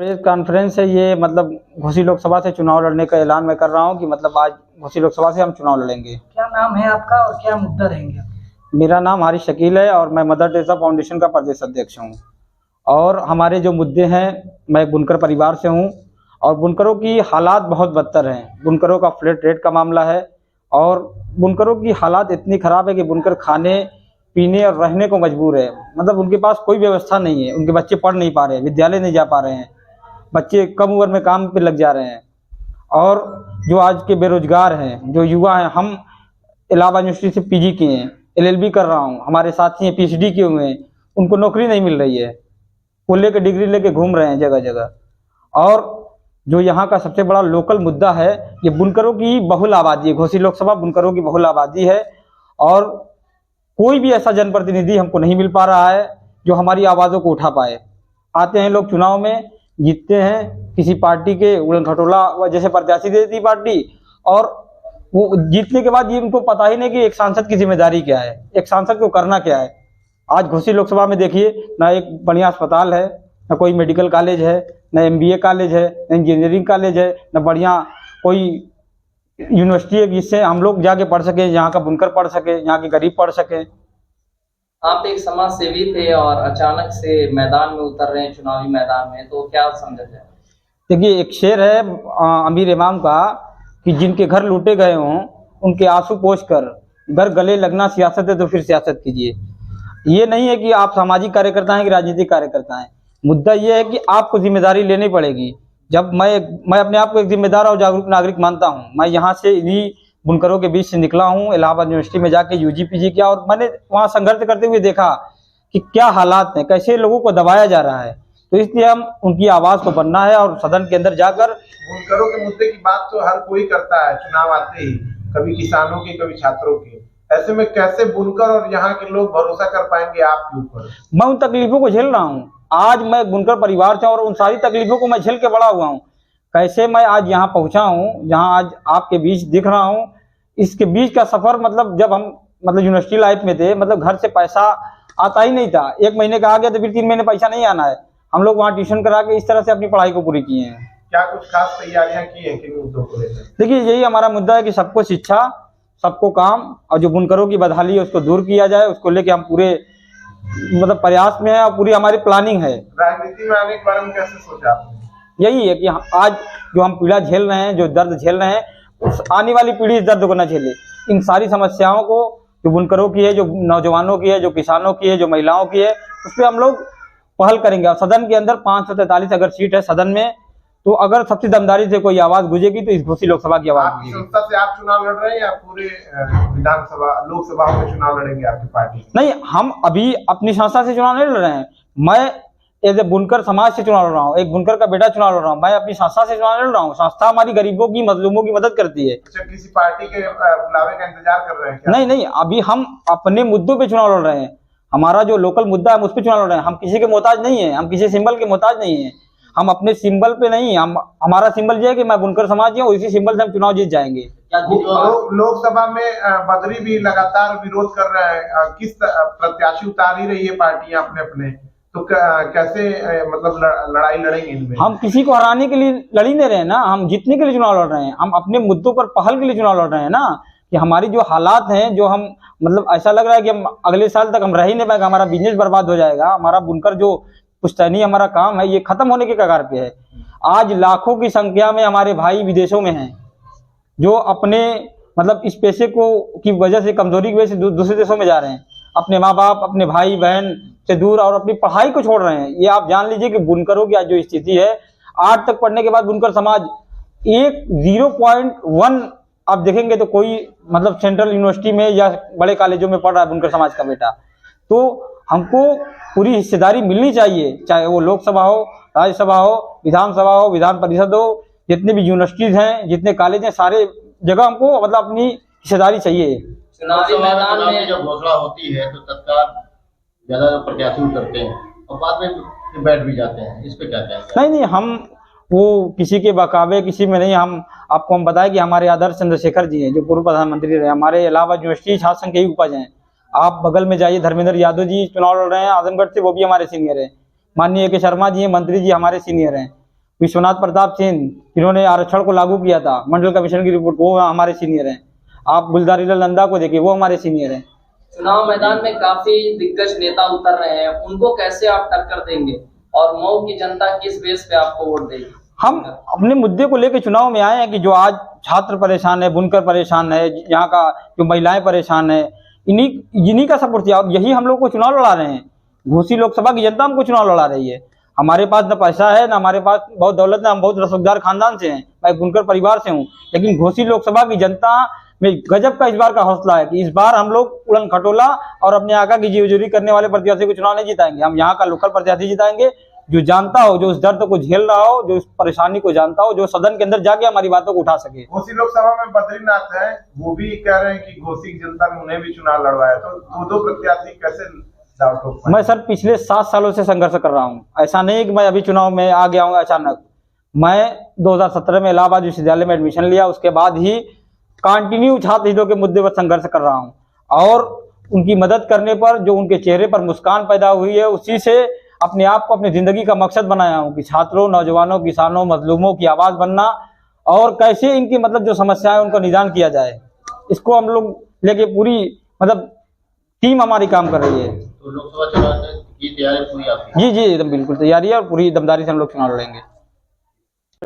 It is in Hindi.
प्रेस कॉन्फ्रेंस है ये, मतलब घोसी लोकसभा से चुनाव लड़ने का ऐलान मैं कर रहा हूँ कि मतलब आज घोसी लोकसभा से हम चुनाव लड़ेंगे। क्या नाम है आपका और क्या मुद्दा रहेंगे? मेरा नाम हारिस शकील है और मैं मदर टेरेसा फाउंडेशन का प्रदेश अध्यक्ष हूँ। और हमारे जो मुद्दे हैं, मैं एक बुनकर परिवार से हूँ और बुनकरों की हालात बहुत बदतर हैं। बुनकरों का फ्लैट रेट का मामला है और बुनकरों की हालात इतनी ख़राब है कि बुनकर खाने पीने और रहने को मजबूर है। मतलब उनके पास कोई व्यवस्था नहीं है, उनके बच्चे पढ़ नहीं पा रहे हैं, विद्यालय नहीं जा पा रहे हैं, बच्चे कम उम्र में काम पे लग जा रहे हैं। और जो आज के बेरोजगार हैं, जो युवा हैं, हम इलाहाबाद यूनिवर्सिटी से पीजी किए हैं, एलएलबी कर रहा हूँ, हमारे साथी हैं पीएचडी किए हुए हैं, उनको नौकरी नहीं मिल रही है, वो लेके डिग्री लेके घूम रहे हैं जगह जगह। और जो यहाँ का सबसे बड़ा लोकल मुद्दा है, ये बुनकरों की बहुल आबादी है। घोसी लोकसभा बुनकरों की बहुल आबादी है और कोई भी ऐसा जनप्रतिनिधि हमको नहीं मिल पा रहा है जो हमारी आवाज़ों को उठा पाए। आते हैं लोग चुनाव में, जीतते हैं, किसी पार्टी के उड़न खटोला जैसे प्रत्याशी दे देती पार्टी, और वो जीतने के बाद ये उनको पता ही नहीं कि एक सांसद की जिम्मेदारी क्या है, एक सांसद को करना क्या है। आज घोसी लोकसभा में देखिए, ना एक बढ़िया अस्पताल है, ना कोई मेडिकल कॉलेज है, ना एमबीए कॉलेज है, ना इंजीनियरिंग कॉलेज है, ना बढ़िया कोई यूनिवर्सिटी है जिससे हम लोग जाके पढ़ सके, यहाँ का बुनकर पढ़ सके, यहाँ के गरीब पढ़ सके। आप एक समाज सेवी थे और अचानक से मैदान में उतर रहे हैं, चुनावी मैदान में, तो क्या समझते हैं? देखिए, एक शेर है अमीर इमाम का कि जिनके घर लूटे गए हों उनके आंसू पोंछ कर घर गले लगना सियासत है तो फिर सियासत कीजिए। ये नहीं है कि आप सामाजिक कार्यकर्ता हैं कि राजनीतिक कार्यकर्ता हैं। मुद्दा ये है कि आपको जिम्मेदारी लेनी पड़ेगी। जब मैं अपने आप को एक जिम्मेदार और जागरूक नागरिक मानता हूँ। मैं यहाँ से इन्हीं बुनकरों के बीच से निकला हूँ, इलाहाबाद यूनिवर्सिटी में जाके यूजी पीजी किया और मैंने वहाँ संघर्ष करते हुए देखा कि क्या हालात हैं, कैसे लोगों को दबाया जा रहा है। तो इसलिए हम उनकी आवाज़ को बनना है और सदन के अंदर जाकर बुनकरों के मुद्दे की बात तो हर कोई करता है चुनाव आते ही, कभी किसानों की, कभी छात्रों की। ऐसे में कैसे बुनकर और यहाँ के लोग भरोसा कर पाएंगे आपके ऊपर? मैं उन तकलीफों को झेल रहा हूँ। आज मैं बुनकर परिवार से और उन सारी तकलीफों को मैं झेल के बड़ा हुआ हूँ। कैसे मैं आज यहाँ पहुँचा हूँ, जहाँ आज आपके बीच दिख रहा हूँ। इसके बीच का सफर, मतलब जब हम यूनिवर्सिटी लाइफ में थे, घर से पैसा आता ही नहीं था। 1 महीने का आ गया तो फिर 3 महीने पैसा नहीं आना है। हम लोग वहाँ ट्यूशन करा के इस तरह से अपनी पढ़ाई को पूरी किए हैं। क्या कुछ खास तैयारियां की हैं किन मुद्दों को लेकर? देखिए, यही हमारा मुद्दा है कि सबको शिक्षा, सबको काम, और जो बुनकरों की बदहाली है उसको दूर किया जाए। उसको लेके हम पूरे प्रयास में है और पूरी हमारी प्लानिंग है। राजनीति में आने के बारे में कैसे सोचा आपने? यही है कि आज जो हम पीड़ा झेल रहे हैं, जो दर्द झेल रहे हैं, उस आने वाली पीढ़ी इस दर्द को न झेले। इन सारी समस्याओं को, जो बुनकरों की है, जो नौजवानों की है, जो किसानों की है, जो महिलाओं की है, उस पर हम लोग पहल करेंगे। और सदन के अंदर 543 अगर सीट है सदन में, तो अगर सबसे दमदारी से कोई आवाज गुजेगी तो इस घोसी लोकसभा की आवाज गुजेगी। संस्था से आप चुनाव लड़ रहे हैं या पूरे विधानसभा लोकसभा में चुनाव लड़ेंगे आपकी पार्टी? नहीं, हम अभी अपनी संस्था से चुनाव नहीं लड़ रहे हैं। मैं एज ए बुनकर समाज से चुनाव लड़ रहा हूँ, एक बुनकर का बेटा चुनाव लड़ रहा हूँ। मैं अपनी संस्था से चुनाव लड़ रहा हूँ। संस्था हमारी गरीबों की, मजलूमों की मदद करती है। अच्छा, किसी पार्टी के बुलावे का इंतजार कर रहे हैं क्या? नहीं, अभी हम अपने मुद्दों पे चुनाव लड़ रहे हैं। हमारा जो लोकल मुद्दा है उस पर चुनाव लड़ रहे हैं। हम किसी के मोहताज नहीं है, हम किसी सिंबल के मोहताज नहीं है। हम अपने सिंबल पे नहीं, हमारा सिंबल ये है कि मैं बुनकर समाज है, इसी सिंबल से हम चुनाव जीत जाएंगे। लोकसभा में बदरी भी लगातार विरोध कर रहे हैं। किस प्रत्याशी उतार ही रही है पार्टियां अपने, तो कैसे लड़ाई लड़ेंगे इनमें? हम किसी को हराने के लिए लड़ ही नहीं रहे हैं ना, हम जीतने के लिए चुनाव लड़ रहे हैं। हम अपने मुद्दों पर पहल के लिए चुनाव लड़ रहे हैं ना, कि हमारी जो हालात हैं, जो हम ऐसा लग रहा है कि हम अगले साल तक हम रह ही नहीं पाएंगे, हमारा बिजनेस बर्बाद हो जाएगा। हमारा बुनकर जो पुश्तैनी हमारा काम है, ये खत्म होने के कगार पे है। आज लाखों की संख्या में हमारे भाई विदेशों में हैं, जो अपने इस पेशे को की वजह से, कमजोरी की वजह से दूसरे देशों में जा रहे हैं, अपने माँ बाप, अपने भाई बहन से दूर, और अपनी पढ़ाई को छोड़ रहे हैं। ये आप जान लीजिए कि बुनकरों की आज जो स्थिति है, 8 तक पढ़ने के बाद बुनकर समाज 0.1 आप देखेंगे तो कोई सेंट्रल यूनिवर्सिटी में या बड़े कॉलेजों में पढ़ रहा है बुनकर समाज का बेटा। तो हमको पूरी हिस्सेदारी मिलनी चाहिए, चाहे वो लोकसभा हो, राज्यसभा हो, विधानसभा हो, विधान परिषद हो, जितने भी यूनिवर्सिटीज हैं, जितने कॉलेज हैं, सारे जगह हमको अपनी हिस्सेदारी चाहिए। चुनावी मैदान में जब घोषणा होती है तो तत्काल ज्यादा प्रत्याशी उतरते हैं और बाद में बैठ भी जाते हैं, इस पे क्या कहेंगे? नहीं, हम वो किसी के बकावे, किसी में नहीं। हम बताएं कि हमारे आदर्श चंद्रशेखर जी हैं, जो पूर्व प्रधानमंत्री रहे, हमारे इलाहाबाद यूनिवर्सिटी छात्र संघ के ही उपज हैं। आप बगल में जाइए, धर्मेंद्र यादव जी चुनाव लड़ रहे हैं आजमगढ़ से, वो भी हमारे सीनियर हैं। माननीय के शर्मा जी हैं, मंत्री जी हमारे सीनियर हैं। विश्वनाथ प्रताप सिंह, जिन्होंने आरक्षण को लागू किया था, मंडल कमीशन की रिपोर्ट, वो हमारे सीनियर हैं। आप गुलजारीलाल नंदा को देखिए, वो हमारे सीनियर हैं। चुनाव मैदान में काफी दिग्गज नेता उतर रहे हैं, उनको कैसे आप टक्कर देंगे और मऊ की जनता किस बेस पे आपको वोट देगी? हम अपने मुद्दे को लेकर चुनाव में आए हैं कि जो आज छात्र परेशान है, बुनकर परेशान है, यहाँ का जो महिलाएं परेशान है, इन्हीं का सपोर्ट किया और यही हम लोग को चुनाव लड़ा रहे हैं। घोसी लोकसभा की जनता हमको चुनाव लड़ा रही है। हमारे पास न पैसा है, न हमारे पास बहुत दौलत है, हम बहुत रसूखदार खानदान से हैं, मैं बुनकर परिवार से हूँ, लेकिन घोसी लोकसभा की जनता में गजब का इस बार का हौसला है कि इस बार हम लोग उड़न खटोला और अपने आका की जीवजूरी करने वाले प्रत्याशी को चुनाव नहीं जिताएंगे। हम यहाँ का लोकल प्रत्याशी जिताएंगे, जो जानता हो, जो उस दर्द को झेल रहा हो, जो उस परेशानी को जानता हो, जो सदन के अंदर जाके हमारी बातों को उठा सके। घोसी लोकसभा में बद्रीनाथ है, वो भी कह रहे हैं कि घोसी की जनता ने उन्हें भी चुनाव लड़वाया, तो दो प्रत्याशी कैसे दांव ठोक पाए? मैं सर पिछले 7 सालों से संघर्ष कर रहा हूँ। ऐसा नहीं कि मैं अभी चुनाव में आ गया हूँ अचानक। मैं 2017 में इलाहाबाद विश्वविद्यालय में एडमिशन लिया, उसके बाद ही कंटिन्यू छात्र हितों के मुद्दे पर संघर्ष कर रहा हूँ और उनकी मदद करने पर जो उनके चेहरे पर मुस्कान पैदा हुई है, उसी से अपने आप को अपनी जिंदगी का मकसद बनाया हूँ कि छात्रों, नौजवानों, किसानों, मजलूमों की आवाज बनना और कैसे इनकी मतलब जो समस्याएं उनका निदान किया जाए, इसको हम लोग लेके पूरी मतलब टीम हमारी काम कर रही है। तो लोकसभा चुनाव की तैयारी पूरी आपकी? जी एकदम बिल्कुल तैयारी है और पूरी दमदारी से हम लोग चुनाव लड़ेंगे।